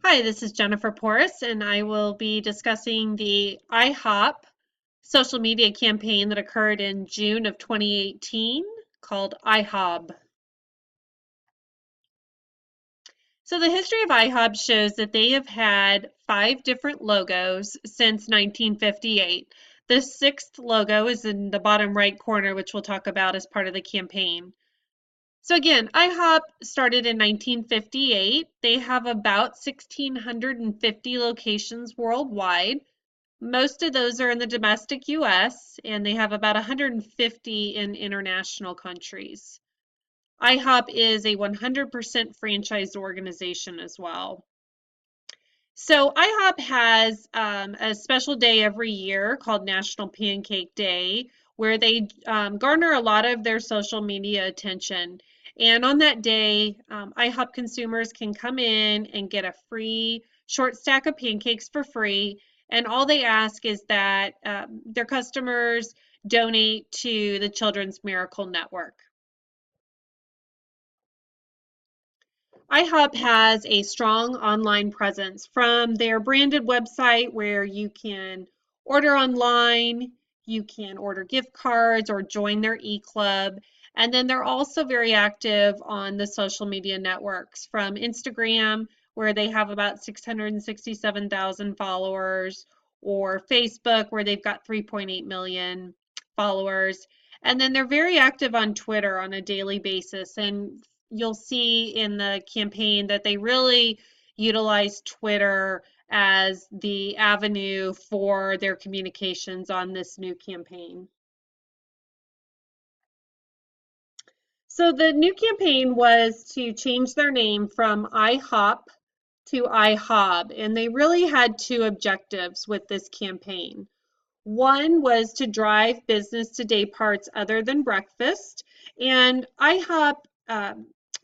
Hi, this is Jennifer Porras, and I will be discussing the IHOP social media campaign that occurred in June of 2018 called IHOB. So the history of IHOB shows that they have had 5 different logos since 1958. The sixth logo is in the bottom right corner, which we'll talk about as part of the campaign. So again, IHOP started in 1958. They have about 1,650 locations worldwide. Most of those are in the domestic US, and they have about 150 in international countries. IHOP is a 100% franchise organization as well. So IHOP has a special day every year called National Pancake Day, where they garner a lot of their social media attention. And on that day, IHOP consumers can come in and get a free short stack of pancakes for free. And all they ask is that their customers donate to the Children's Miracle Network. IHOP has a strong online presence from their branded website where you can order online, you can order gift cards or join their e-club. And then they're also very active on the social media networks from Instagram, where they have about 667,000 followers, or Facebook, where they've got 3.8 million followers. And then they're very active on Twitter on a daily basis. And you'll see in the campaign that they really utilize Twitter as the avenue for their communications on this new campaign. So the new campaign was to change their name from IHOP to IHOB, and they really had 2 objectives with this campaign. One was to drive business to day parts other than breakfast, and IHOP,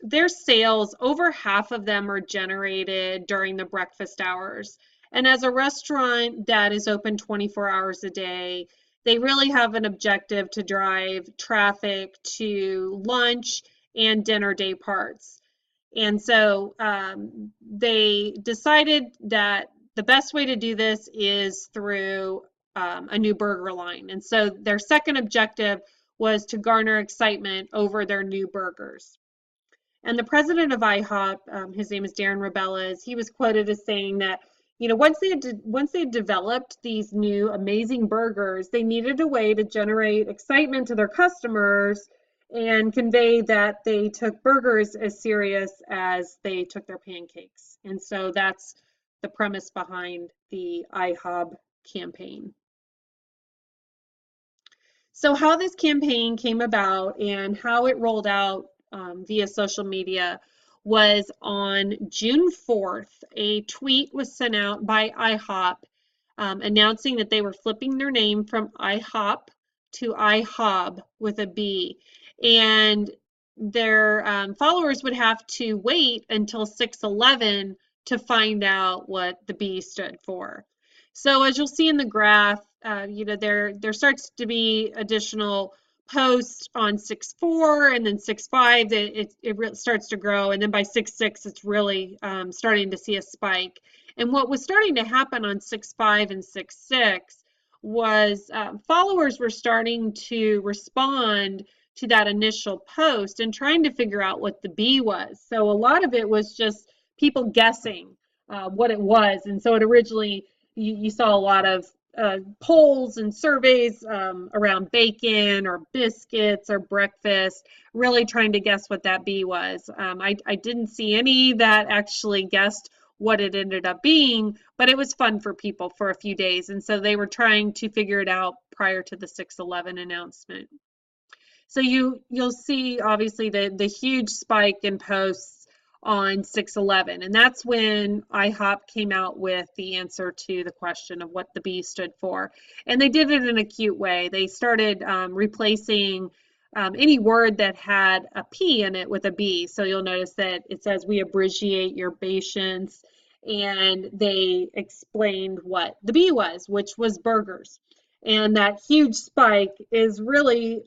their sales, over half of them are generated during the breakfast hours. And as a restaurant that is open 24 hours a day, they really have an objective to drive traffic to lunch and dinner day parts. And so they decided that the best way to do this is through a new burger line. And so their second objective was to garner excitement over their new burgers. And the president of IHOP, his name is Darren Rebellas, he was quoted as saying that, once they had developed these new amazing burgers, they needed a way to generate excitement to their customers and convey that they took burgers as serious as they took their pancakes. And so that's the premise behind the IHOB campaign. So how this campaign came about and how it rolled out via social media was on June 4th. A tweet was sent out by IHOP announcing that they were flipping their name from IHOP to IHOB with a B. And their followers would have to wait until 6/11 to find out what the B stood for. So as you'll see in the graph, there starts to be additional posts on 6/4 and then 6/5. It starts to grow, and then by 6/6, it's really starting to see a spike. And what was starting to happen on 6/5 and 6/6 was followers were starting to respond to that initial post and trying to figure out what the B was. So a lot of it was just people guessing what it was. And so it originally, you saw a lot of polls and surveys around bacon or biscuits or breakfast, really trying to guess what that B was. I didn't see any that actually guessed what it ended up being, but it was fun for people for a few days. And so they were trying to figure it out prior to the 6/11 announcement. So you'll see obviously the huge spike in posts on 6/11, and that's when IHOP came out with the answer to the question of what the B stood for. And they did it in a cute way. They started replacing any word that had a P in it with a B. So you'll notice that it says, "We appreciate your patience," and they explained what the B was, which was burgers. And that huge spike is really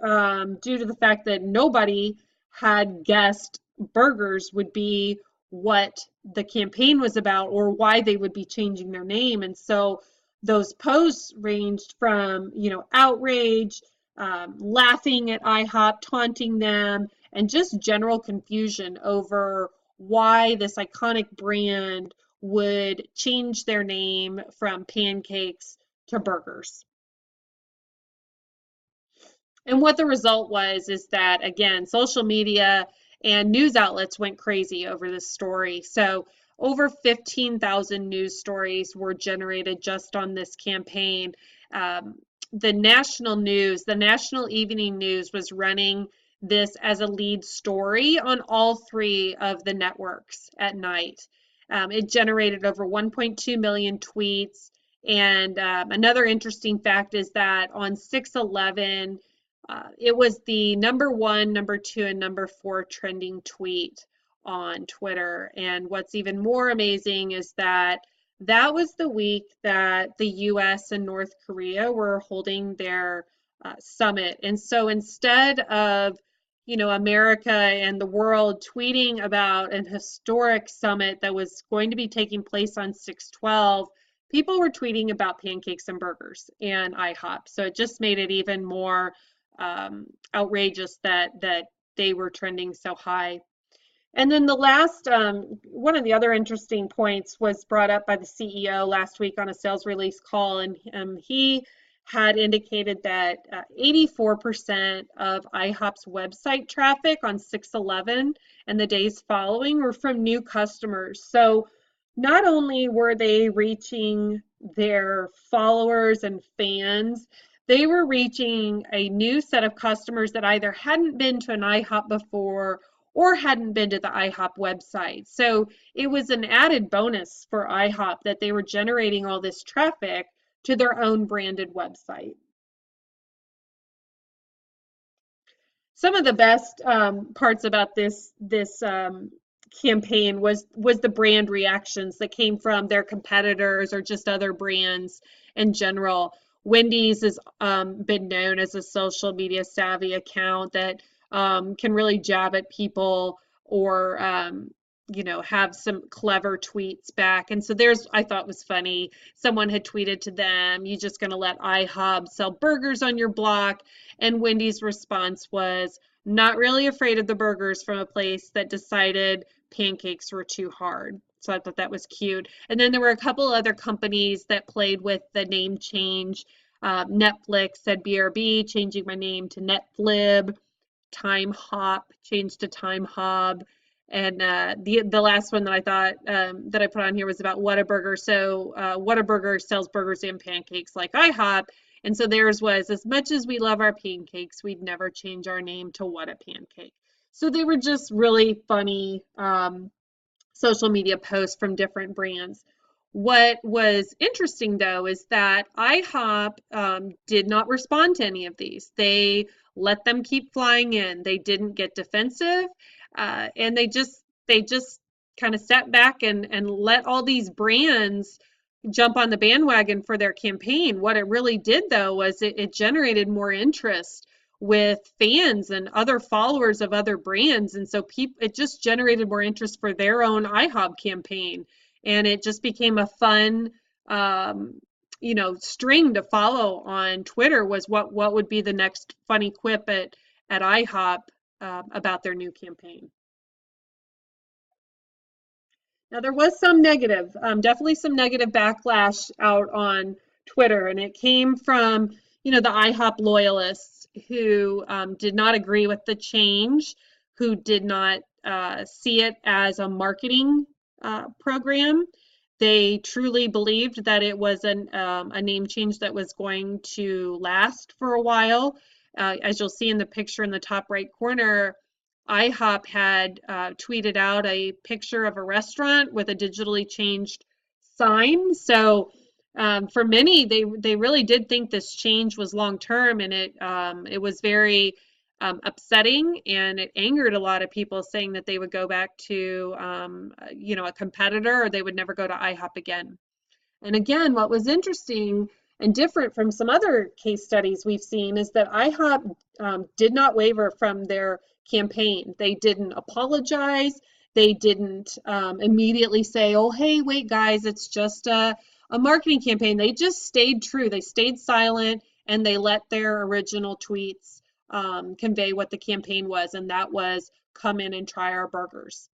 due to the fact that nobody had guessed burgers would be what the campaign was about or why they would be changing their name. And so those posts ranged from, outrage, laughing at IHOP, taunting them, and just general confusion over why this iconic brand would change their name from pancakes to burgers. And what the result was is that, again, social media and news outlets went crazy over this story. So over 15,000 news stories were generated just on this campaign. Um, the national news, the national evening news, was running this as a lead story on all three of the networks at night. It generated over 1.2 million tweets. And another interesting fact is that on 6/11, it was the number one, number two, and number four trending tweet on Twitter. And what's even more amazing is that that was the week that the US and North Korea were holding their summit. And so instead of, America and the world tweeting about an historic summit that was going to be taking place on 6/12, people were tweeting about pancakes and burgers and IHOP. So it just made it even more outrageous that they were trending so high. And then the last, one of the other interesting points was brought up by the CEO last week on a sales release call, and he had indicated that 84% of IHOP's website traffic on 6/11 and the days following were from new customers. So not only were they reaching their followers and fans, they were reaching a new set of customers that either hadn't been to an IHOP before or hadn't been to the IHOP website. So it was an added bonus for IHOP that they were generating all this traffic to their own branded website. Some of the best parts about this campaign was the brand reactions that came from their competitors or just other brands in general. Wendy's has been known as a social media savvy account that can really jab at people or have some clever tweets back. And so I thought was funny. Someone had tweeted to them, "You just going to let IHOB sell burgers on your block?" And Wendy's response was, "Not really afraid of the burgers from a place that decided pancakes were too hard." So I thought that was cute. And then there were a couple other companies that played with the name change. Netflix said BRB, changing my name to Netflib. Time Hop changed to Time Hob. And the last one that I thought that I put on here was about Whataburger. So Whataburger sells burgers and pancakes like IHOP. And so theirs was, "As much as we love our pancakes, we'd never change our name to What a Pancake." So they were just really funny social media posts from different brands. What was interesting though is that IHOP did not respond to any of these. They let them keep flying in. They didn't get defensive, and they just kind of sat back and let all these brands jump on the bandwagon for their campaign. What it really did though was it generated more interest with fans and other followers of other brands, and so it just generated more interest for their own IHOB campaign, and it just became a fun string to follow on Twitter. Was what would be the next funny quip at IHOP about their new campaign. Now, there was some negative, definitely some negative backlash out on Twitter, and it came from, the IHOP loyalists who did not agree with the change, who did not see it as a marketing program. They truly believed that it was a name change that was going to last for a while. As you'll see in the picture in the top right corner, IHOP had tweeted out a picture of a restaurant with a digitally changed sign. So for many, they really did think this change was long term, and it was very upsetting, and it angered a lot of people, saying that they would go back to a competitor, or they would never go to IHOP again. And again, what was interesting and different from some other case studies we've seen is that IHOP did not waver from their campaign. They didn't apologize. they didn't immediately say, oh, hey, wait, guys, it's just a marketing campaign. They just stayed true. They stayed silent and they let their original tweets convey what the campaign was, and that was come in and try our burgers.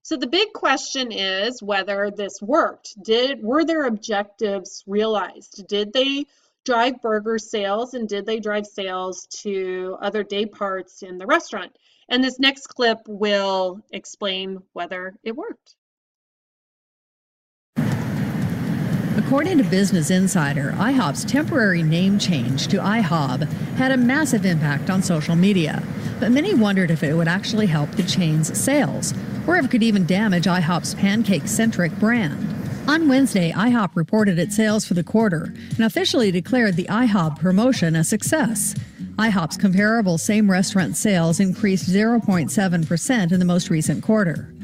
So the big question is whether this worked. Were their objectives realized? Did they drive burger sales, and did they drive sales to other day parts in the restaurant? And this next clip will explain whether it worked. According to Business Insider, IHOP's temporary name change to IHOB had a massive impact on social media, but many wondered if it would actually help the chain's sales, or if it could even damage IHOP's pancake-centric brand. On Wednesday, IHOP reported its sales for the quarter and officially declared the IHOB promotion a success. IHOP's comparable same-restaurant sales increased 0.7% in the most recent quarter.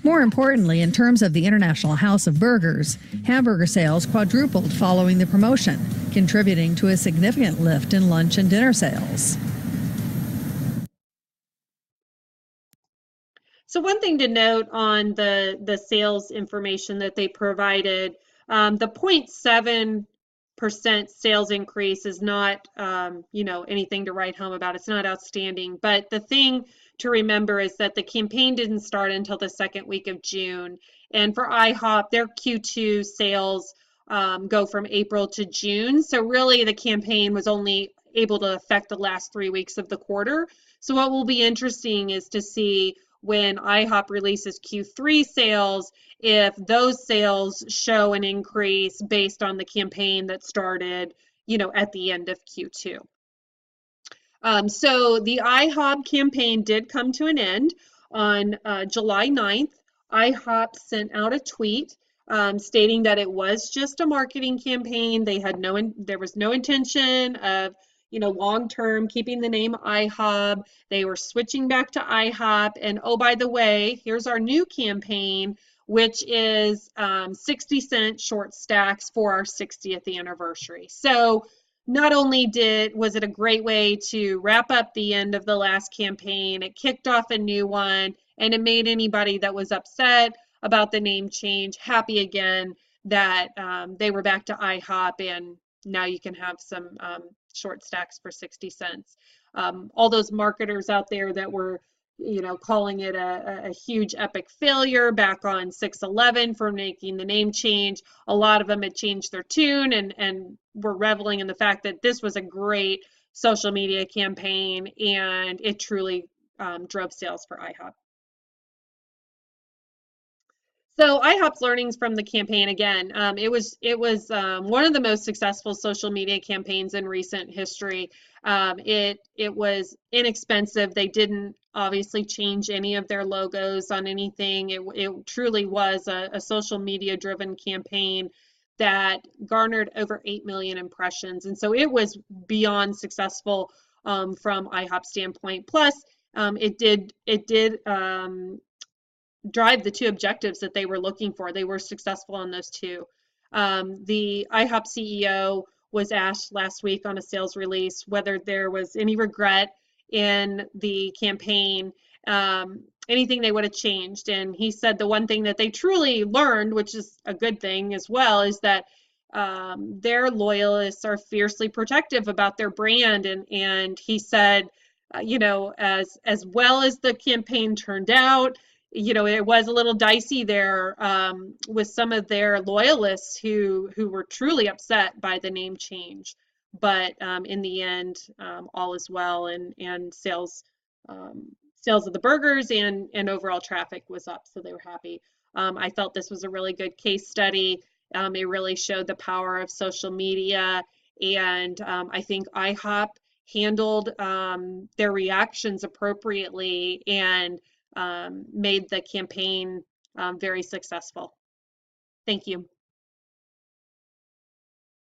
More importantly, in terms of the International House of Burgers, hamburger sales quadrupled following the promotion, contributing to a significant lift in lunch and dinner sales. So one thing to note on the sales information that they provided, the 0.7% sales increase is not, anything to write home about. It's not outstanding. But the thing to remember is that the campaign didn't start until the second week of June. And for IHOP, their Q2 sales go from April to June. So really the campaign was only able to affect the last 3 weeks of the quarter. So what will be interesting is to see when IHOP releases Q3 sales, if those sales show an increase based on the campaign that started, at the end of Q2. So the IHOB campaign did come to an end on July 9th. IHOP sent out a tweet stating that it was just a marketing campaign. There was no intention of long-term keeping the name IHOB. They were switching back to IHOP. And oh, by the way, here's our new campaign, which is 60-cent short stacks for our 60th anniversary. So not only was it a great way to wrap up the end of the last campaign, it kicked off a new one, and it made anybody that was upset about the name change happy again that they were back to IHOP, and now you can have some short stacks for 60 cents. All those marketers out there that were calling it a huge epic failure back on 6/11 for making the name change. A lot of them had changed their tune and were reveling in the fact that this was a great social media campaign, and it truly drove sales for IHOP. So IHOP's learnings from the campaign again, it was one of the most successful social media campaigns in recent history. It was inexpensive. They didn't obviously change any of their logos on anything. It truly was a social media driven campaign that garnered over 8 million impressions, and so it was beyond successful from IHOP's standpoint. Plus, it did drive the two objectives that they were looking for. They were successful on those two. The IHOP CEO was asked last week on a sales release whether there was any regret in the campaign, anything they would have changed. And he said the one thing that they truly learned, which is a good thing as well, is that their loyalists are fiercely protective about their brand. And he said, as well as the campaign turned out, it was a little dicey there with some of their loyalists who were truly upset by the name change. But in the end, all is well, and sales of the burgers and overall traffic was up, so they were happy. I felt this was a really good case study. It really showed the power of social media, and I think IHOP handled their reactions appropriately and made the campaign very successful. Thank you.